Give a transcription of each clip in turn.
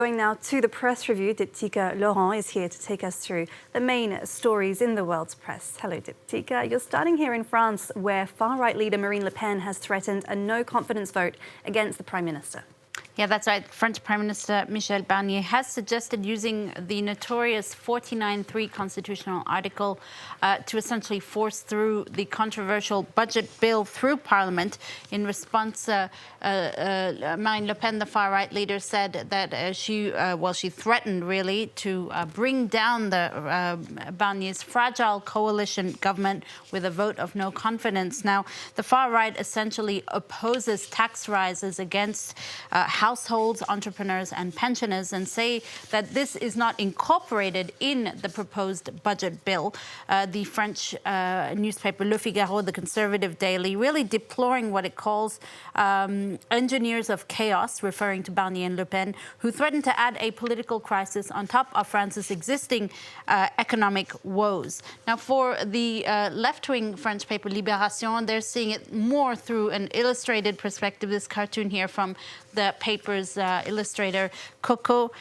Going now to the press review, Diptyque Laurent is here to take us through the main stories in the world's press. Hello, Diptyque. You're starting here in France, where far-right leader Marine Le Pen has threatened a no-confidence vote against the Prime Minister. Yeah, that's right. French Prime Minister Michel Barnier has suggested using the notorious 49.3 constitutional article to essentially force through the controversial budget bill through Parliament. In response, Marine Le Pen, the far-right leader, said that she threatened really to bring down the Barnier's fragile coalition government with a vote of no confidence. Now, the far-right essentially opposes tax rises against households, entrepreneurs and pensioners, and say that this is not incorporated in the proposed budget bill. The French newspaper Le Figaro, the conservative daily, really deploring what it calls engineers of chaos, referring to Barnier and Le Pen, who threaten to add a political crisis on top of France's existing economic woes. Now, for the left-wing French paper Libération, they're seeing it more through an illustrated perspective. This cartoon here from the paper's illustrator Coco,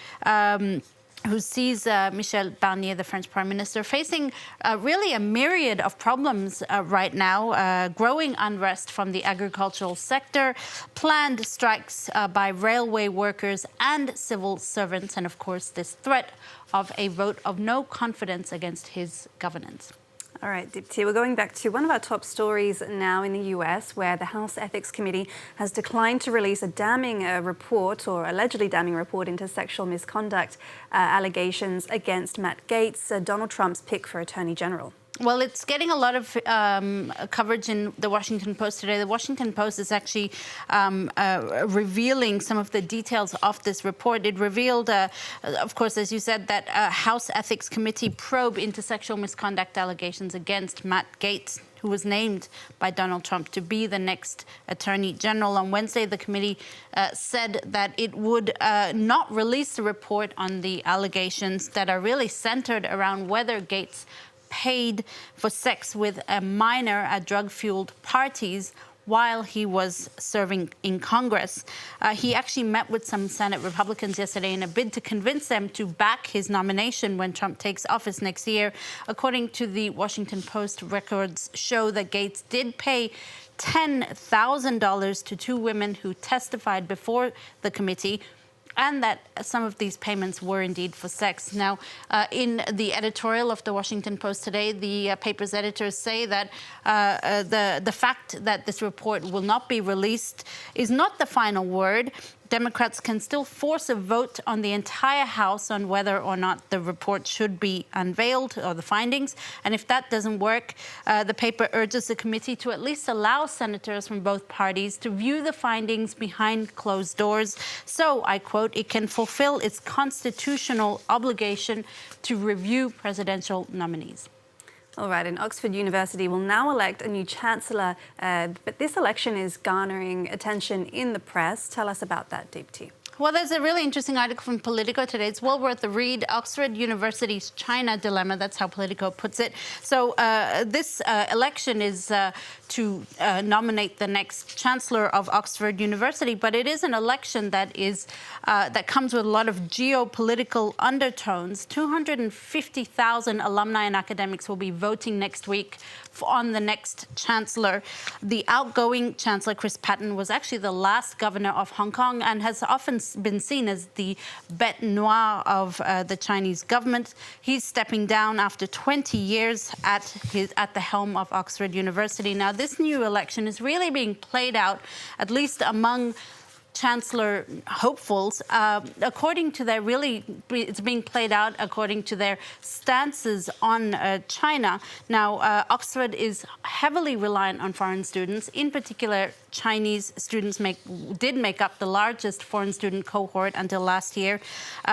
who sees Michel Barnier, the French Prime Minister, facing really a myriad of problems right now. Growing unrest from the agricultural sector, planned strikes by railway workers and civil servants, and of course this threat of a vote of no confidence against his governance. All right, Diptyque, we're going back to one of our top stories now in the US, where the House Ethics Committee has declined to release a damning report, or allegedly damning report, into sexual misconduct allegations against Matt Gaetz, Donald Trump's pick for Attorney General. Well, it's getting a lot of coverage in the Washington Post today. The Washington Post is actually revealing some of the details of this report. It revealed, of course, as you said, that House Ethics Committee probe into sexual misconduct allegations against Matt Gaetz, who was named by Donald Trump to be the next Attorney General. On Wednesday, the committee said that it would not release the report on the allegations that are really centered around whether Gaetz paid for sex with a minor at drug-fueled parties while he was serving in Congress. He actually met with some Senate Republicans yesterday in a bid to convince them to back his nomination when Trump takes office next year. According to the Washington Post, records show that Gaetz did pay $10,000 to two women who testified before the committee, and that some of these payments were indeed for sex. Now, in the editorial of the Washington Post today, the paper's editors say that the fact that this report will not be released is not the final word. Democrats can still force a vote on the entire House on whether or not the report should be unveiled, or the findings. And if that doesn't work, the paper urges the committee to at least allow senators from both parties to view the findings behind closed doors. So, I quote, it can fulfill its constitutional obligation to review presidential nominees. All right, and Oxford University will now elect a new chancellor, but this election is garnering attention in the press. Tell us about that, Diptyque. Well, there's a really interesting article from Politico today. It's well worth a read. Oxford University's China dilemma, that's how Politico puts it. So this election is to nominate the next chancellor of Oxford University, but it is an election that comes with a lot of geopolitical undertones. 250,000 alumni and academics will be voting next week on the next chancellor. The outgoing chancellor, Chris Patten, was actually the last governor of Hong Kong and has often been seen as the bête noire of the Chinese government. He's stepping down after 20 years at the helm of Oxford University. Now, this new election is really being played out, at least among chancellor hopefuls, according to their it's being played out according to their stances on China. Now, Oxford is heavily reliant on foreign students. In particular, Chinese students did make up the largest foreign student cohort until last year.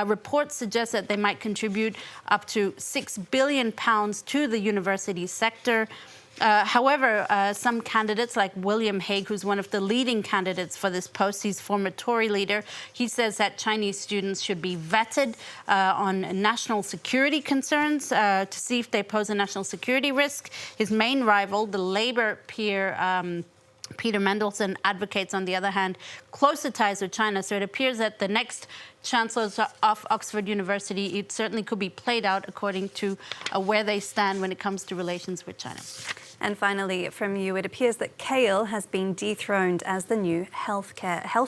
Reports suggest that they might contribute up to £6 billion to the university sector. However, some candidates like William Hague, who's one of the leading candidates for this post, he's former Tory leader, he says that Chinese students should be vetted on national security concerns to see if they pose a national security risk. His main rival, the Labour peer Peter Mendelsohn advocates, on the other hand, closer ties with China. So it appears that the next chancellors of Oxford University, it certainly could be played out according to where they stand when it comes to relations with China. And finally, from you, it appears that kale has been dethroned as the new health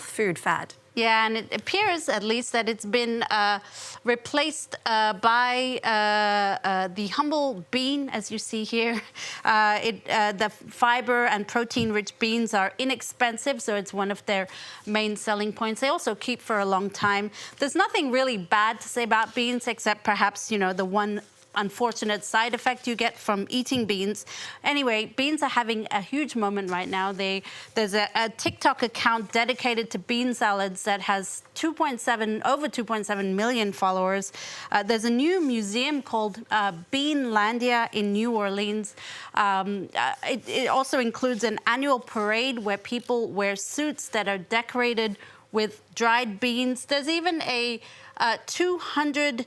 food fad. Yeah, and it appears, at least, that it's been replaced by the humble bean, as you see here. The fiber and protein-rich beans are inexpensive, so it's one of their main selling points. They also keep for a long time. There's nothing really bad to say about beans, except perhaps, you know, the one unfortunate side effect you get from eating beans. Anyway, beans are having a huge moment right now. There's a TikTok account dedicated to bean salads that has over 2.7 million followers. There's a new museum called Beanlandia in New Orleans. It also includes an annual parade where people wear suits that are decorated with dried beans. There's even a $200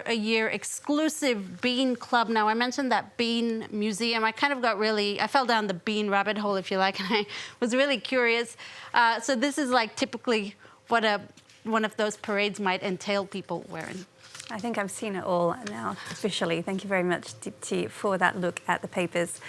a year exclusive bean club. Now, I mentioned that bean museum. I kind of I fell down the bean rabbit hole, if you like, and I was really curious. So this is like typically what one of those parades might entail people wearing. I think I've seen it all now officially. Thank you very much, Deepti, for that look at the papers.